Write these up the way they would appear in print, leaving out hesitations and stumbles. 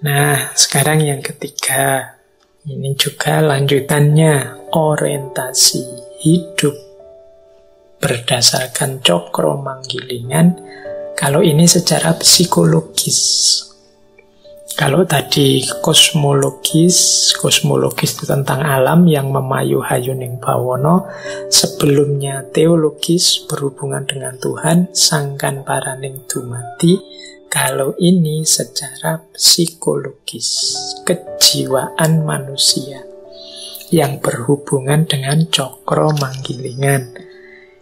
Nah, sekarang yang ketiga. Ini juga lanjutannya, orientasi hidup berdasarkan cokro manggilingan. Kalau ini secara psikologis. Kalau tadi kosmologis itu tentang alam yang memayu hayuning bawono. Sebelumnya teologis berhubungan dengan Tuhan, sangkan paraning dumadi. Kalau ini secara psikologis, kejiwaan manusia yang berhubungan dengan cokro manggilingan.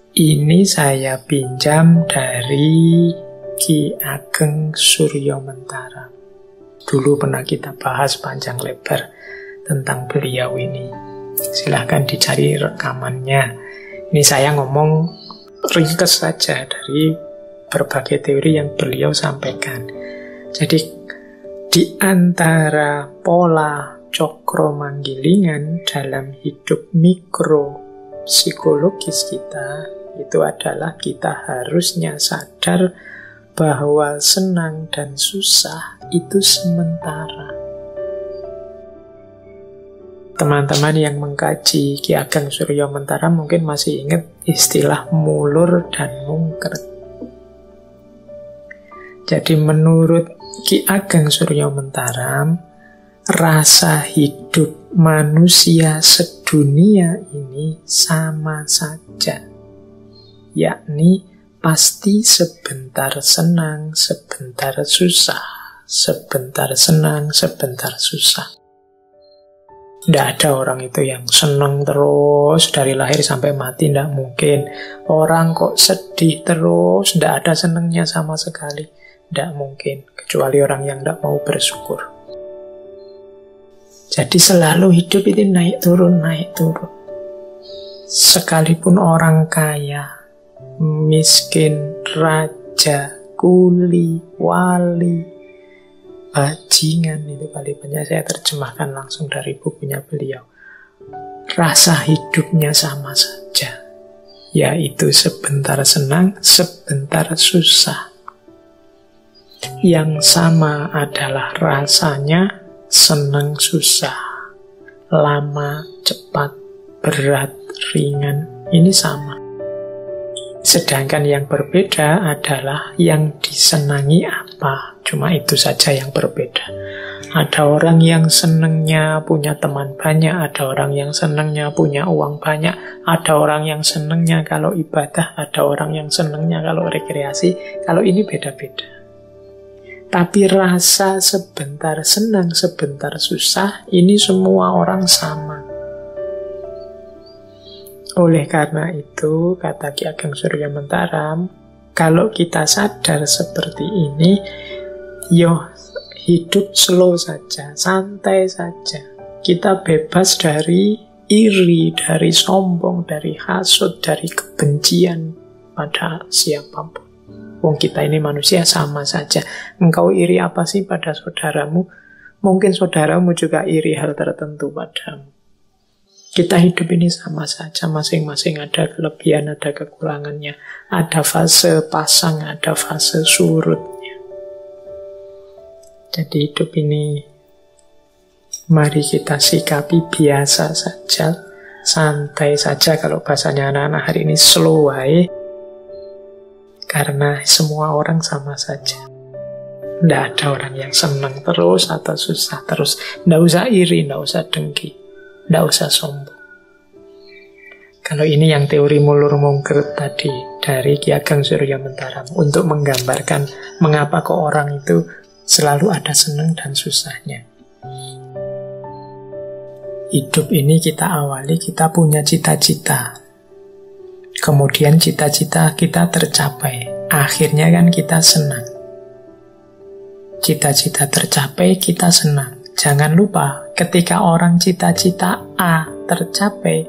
Ini saya pinjam dari Ki Ageng Suryomentara. Dulu pernah kita bahas panjang lebar tentang beliau ini. Silahkan dicari rekamannya. Ini saya ngomong ringkas saja dari berbagai teori yang beliau sampaikan. Jadi di antara pola cokro manggilingan dalam hidup mikro psikologis kita, itu adalah kita harusnya sadar bahwa senang dan susah itu sementara. Teman-teman yang mengkaji Ki Ageng Suryomentara mungkin masih ingat istilah mulur dan mungkret. Jadi menurut Ki Ageng Suryomentara, rasa hidup manusia sedunia ini sama saja. Yakni pasti sebentar senang, sebentar susah. Sebentar senang, sebentar susah. Tidak ada orang itu yang senang terus dari lahir sampai mati, tidak mungkin. Orang kok sedih terus, tidak ada senangnya sama sekali. Tidak mungkin, kecuali orang yang tidak mau bersyukur. Jadi selalu hidup itu naik turun, naik turun. Sekalipun orang kaya, miskin, raja, kuli, wali, bajingan, itu paling banyak saya terjemahkan langsung dari bukunya beliau. Rasa hidupnya sama saja, yaitu sebentar senang, sebentar susah. Yang sama adalah rasanya senang susah, lama, cepat, berat, ringan, ini sama. Sedangkan yang berbeda adalah yang disenangi apa, cuma itu saja yang berbeda. Ada orang yang senangnya punya teman banyak, ada orang yang senangnya punya uang banyak, ada orang yang senangnya kalau ibadah, ada orang yang senangnya kalau rekreasi. Kalau ini beda-beda. Tapi rasa sebentar senang, sebentar susah, ini semua orang sama. Oleh karena itu, kata Ki Ageng Suryomentara, kalau kita sadar seperti ini, hidup slow saja, santai saja. Kita bebas dari iri, dari sombong, dari hasud, dari kebencian pada siapapun. Wong kita ini manusia sama saja. Engkau iri apa sih pada saudaramu? Mungkin saudaramu juga iri hal tertentu padamu. Kita hidup ini sama saja. Masing-masing ada kelebihan, ada kekurangannya. Ada fase pasang, ada fase surutnya. Jadi hidup ini mari kita sikapi biasa saja, santai saja. Kalau bahasanya anak-anak hari ini, slow way. Karena semua orang sama saja. Tidak ada orang yang senang terus atau susah terus. Tidak usah iri, tidak usah dengki, tidak usah sombong. Kalau ini yang teori mulur mungkret tadi dari Ki Ageng Suryomentara, untuk menggambarkan mengapa kok orang itu selalu ada senang dan susahnya. Hidup ini kita awali, kita punya cita-cita. Kemudian cita-cita kita tercapai. Akhirnya kan kita senang. Cita-cita tercapai, kita senang. Jangan lupa, ketika orang cita-cita A tercapai,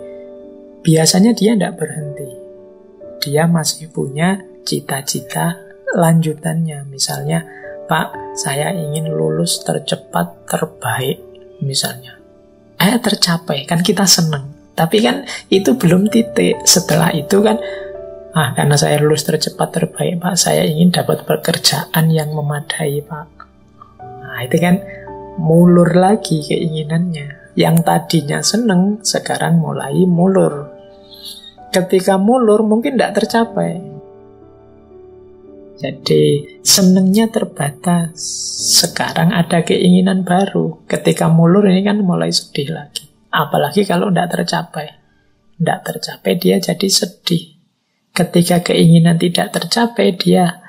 biasanya dia tidak berhenti. Dia masih punya cita-cita lanjutannya. Misalnya, Pak, saya ingin lulus tercepat, terbaik. Misalnya. Tercapai, kan kita senang. Tapi kan itu belum titik. Setelah itu kan, karena saya lulus tercepat terbaik, Pak, saya ingin dapat pekerjaan yang memadai, Pak. Nah, itu kan mulur lagi keinginannya. Yang tadinya seneng, sekarang mulai mulur. Ketika mulur mungkin tidak tercapai. Jadi senengnya terbatas. Sekarang ada keinginan baru. Ketika mulur ini kan mulai sedih lagi. Apalagi kalau tidak tercapai. Tidak tercapai dia jadi sedih. Ketika keinginan tidak tercapai dia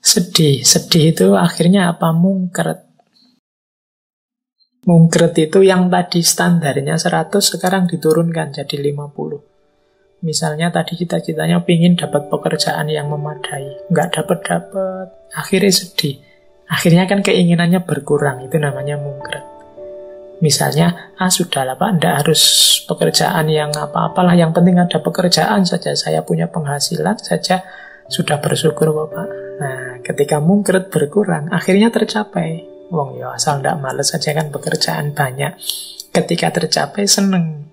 sedih. Sedih itu akhirnya apa? Mungkret. Mungkret itu yang tadi standarnya 100 sekarang diturunkan jadi 50. Misalnya tadi cita-citanya pingin dapat pekerjaan yang memadai, nggak dapat-dapat, akhirnya sedih. Akhirnya kan keinginannya berkurang, itu namanya mungkret. Misalnya, sudahlah Pak, nggak harus pekerjaan yang apa-apalah, yang penting ada pekerjaan saja, saya punya penghasilan saja, sudah bersyukur kok Pak. Nah, ketika mungkret berkurang, akhirnya tercapai. Wong ya asal ndak males saja kan pekerjaan banyak. Ketika tercapai seneng.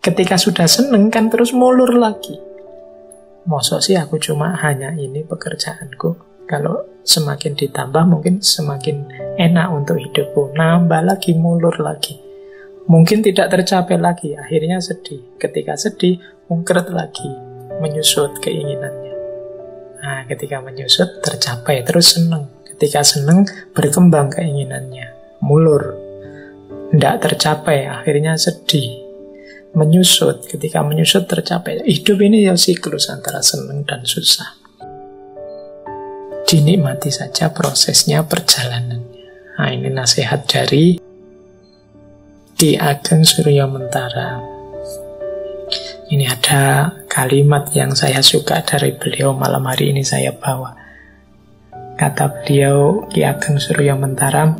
Ketika sudah seneng kan terus mulur lagi. Mosok sih aku cuma hanya ini pekerjaanku. Kalau semakin ditambah mungkin semakin enak untuk hidupku. Nambah lagi, mulur lagi. Mungkin tidak tercapai lagi, akhirnya sedih. Ketika sedih, mungkret lagi, menyusut keinginannya. Nah, ketika menyusut tercapai terus seneng. Ketika seneng, berkembang keinginannya. Mulur. Tidak tercapai, akhirnya sedih. Menyusut. Ketika menyusut, tercapai. Hidup ini ya siklus antara seneng dan susah. Dinikmati saja prosesnya, perjalanannya. Nah, ini nasihat dari Ki Ageng Suryamentara. Ini ada kalimat yang saya suka dari beliau, malam hari ini saya bawa. Kata beliau, Ki Ageng Suryamentara,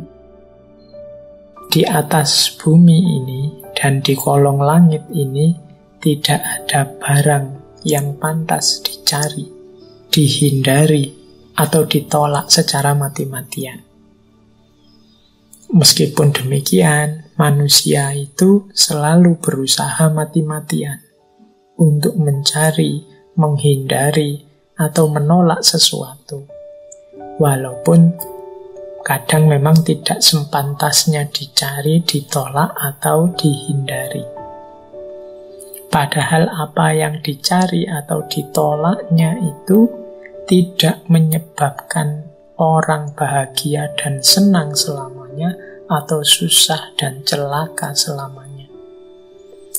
di atas bumi ini dan di kolong langit ini tidak ada barang yang pantas dicari, dihindari, atau ditolak secara mati-matian. Meskipun demikian, manusia itu selalu berusaha mati-matian untuk mencari, menghindari, atau menolak sesuatu. Walaupun kadang memang tidak sepantasnya dicari, ditolak, atau dihindari. Padahal apa yang dicari atau ditolaknya itu tidak menyebabkan orang bahagia dan senang selamanya, atau susah dan celaka selamanya.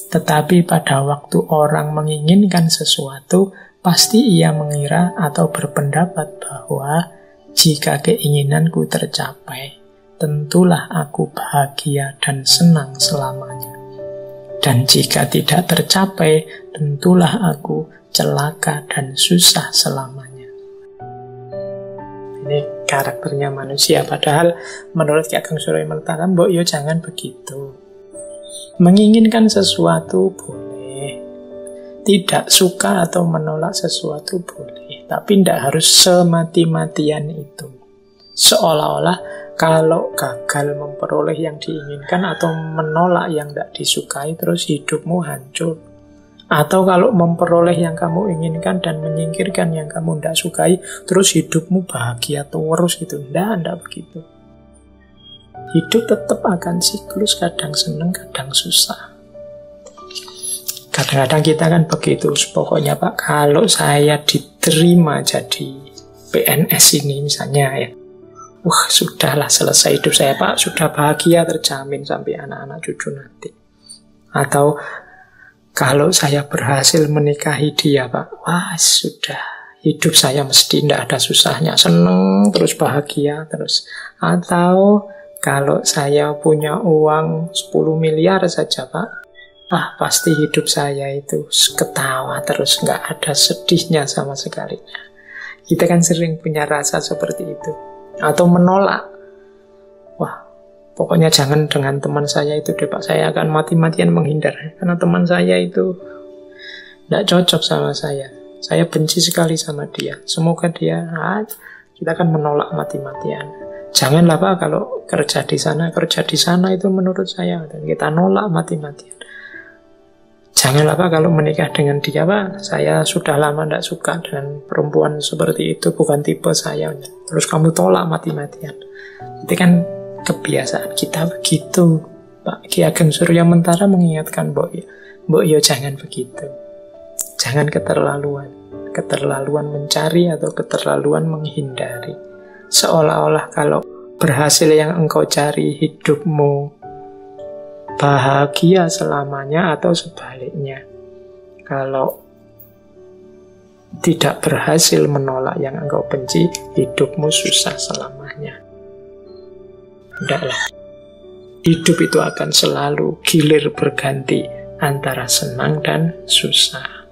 Tetapi pada waktu orang menginginkan sesuatu, pasti ia mengira atau berpendapat bahwa jika keinginanku tercapai, tentulah aku bahagia dan senang selamanya. Dan jika tidak tercapai, tentulah aku celaka dan susah selamanya. Ini karakternya manusia. Padahal menurut Ki Ageng Suryamentara, mbok yo jangan begitu. Menginginkan sesuatu boleh, tidak suka atau menolak sesuatu boleh. Tapi tidak harus semati-matian itu. Seolah-olah kalau gagal memperoleh yang diinginkan atau menolak yang tidak disukai, terus hidupmu hancur. Atau kalau memperoleh yang kamu inginkan dan menyingkirkan yang kamu tidak sukai, terus hidupmu bahagia terus gitu. Tidak begitu. Hidup tetap akan siklus, kadang senang, kadang susah. Kadang-kadang kita kan begitu, pokoknya Pak, kalau saya diterima jadi PNS ini misalnya ya, sudahlah selesai hidup saya Pak, sudah bahagia terjamin sampai anak-anak cucu nanti. Atau kalau saya berhasil menikahi dia Pak, sudah, hidup saya mesti tidak ada susahnya, seneng terus, bahagia terus. Atau kalau saya punya uang 10 miliar saja Pak, pasti hidup saya itu ketawa terus, nggak ada sedihnya sama sekali. Kita kan sering punya rasa seperti itu. Atau menolak, pokoknya jangan dengan teman saya itu deh Pak, saya akan mati-matian menghindar, karena teman saya itu nggak cocok sama saya benci sekali sama dia, semoga dia, kita akan menolak mati-matian. Janganlah Pak, kalau kerja di sana itu menurut saya, dan kita nolak mati-matian. Janganlah Pak, kalau menikah dengan dia Pak, saya sudah lama tidak suka dengan perempuan seperti itu, bukan tipe saya. Terus kamu tolak mati-matian. Itu kan kebiasaan kita begitu. Pak Ki Ageng Surya Mentara mengingatkan Mbok yo jangan begitu. Jangan keterlaluan. Keterlaluan mencari atau keterlaluan menghindari. Seolah-olah kalau berhasil yang engkau cari, hidupmu bahagia selamanya, atau sebaliknya. Kalau tidak berhasil menolak yang engkau benci, hidupmu susah selamanya. Tidaklah. Hidup itu akan selalu gilir berganti antara senang dan susah.